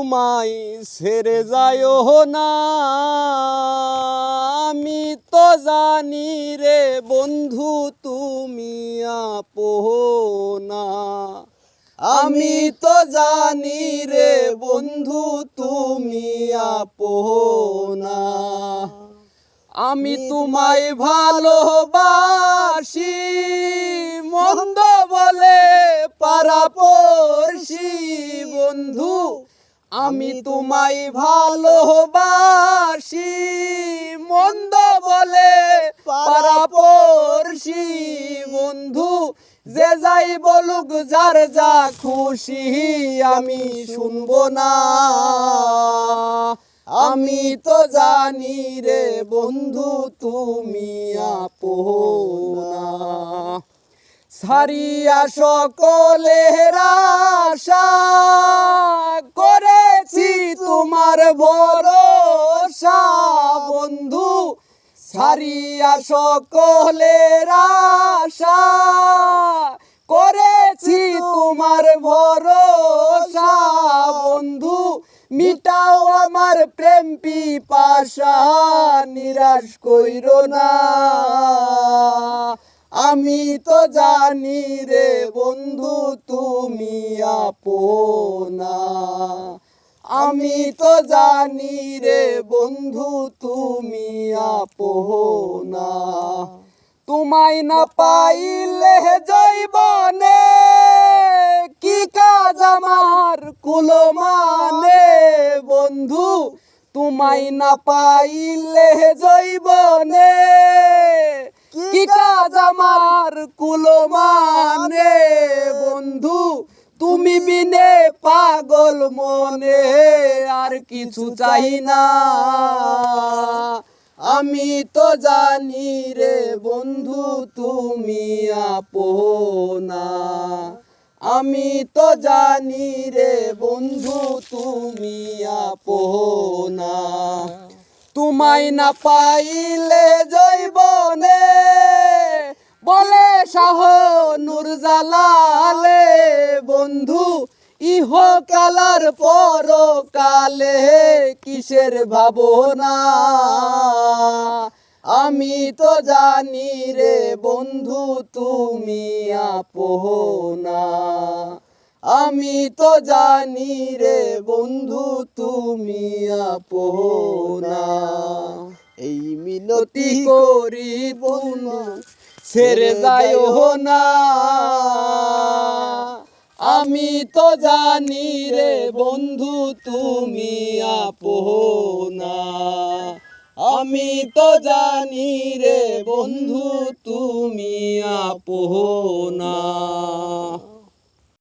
তোমায় ছেড়ে যাইও না। আমি তো জানি রে বন্ধু তুমি আপনা। আমি তো জানি রে বন্ধু তুমি আপনা। আমি তোমায় ভালোবাসি, মন্দ বলে পারাপড়শি বন্ধু। আমি তোমায় ভালোবাসি, মন্দ বলে পারাপড়শি বন্ধু। যে যাই বলুক যার যা খুশি আমি শুনবো না। আমি তো জানি রে বন্ধু তুমি আপনা। ছাড়িয়া সকলের আশা করেছি তোমার ভরসা বন্ধু। ছাড়িয়া সকলের আশা করেছি তোমার ভরসা বন্ধু। মিটাও আমার প্রেম পিপাসা, নিরাশ কইরো না। আমি তো জানি রে বন্ধু তুমি আপনা। আমি তো জানি রে বন্ধু তুমি আপনা। তোমায় না পাইলে জৈবনে কি কাজ আমার কুলমানে বন্ধু। তোমায় না পাইলে জৈবনে কি কাজ আমার কুলমানে বন্ধু। তুমি বিনে পাগল মনে আর কিছু চাই না। আমি তো জানি রে বন্ধু তুমি আপনা। আমি তো জানি রে বন্ধু তুমি আপনা। তোমায় না পাইলে জৈবনে বলে শাহ নূরজালালে বন্ধু। ইহকালার পরকালে কিসের ভাবনা। আমি তো জানি রে বন্ধু তুমি আপনা। আমি তো জানি রে বন্ধু তুমি আপনা। এই মিনতি করি বন্ধু ছেড়ে যাইও না। আমি তো জানি রে বন্ধু তুমি আপনা। আমি তো জানি রে বন্ধু তুমি আপনা।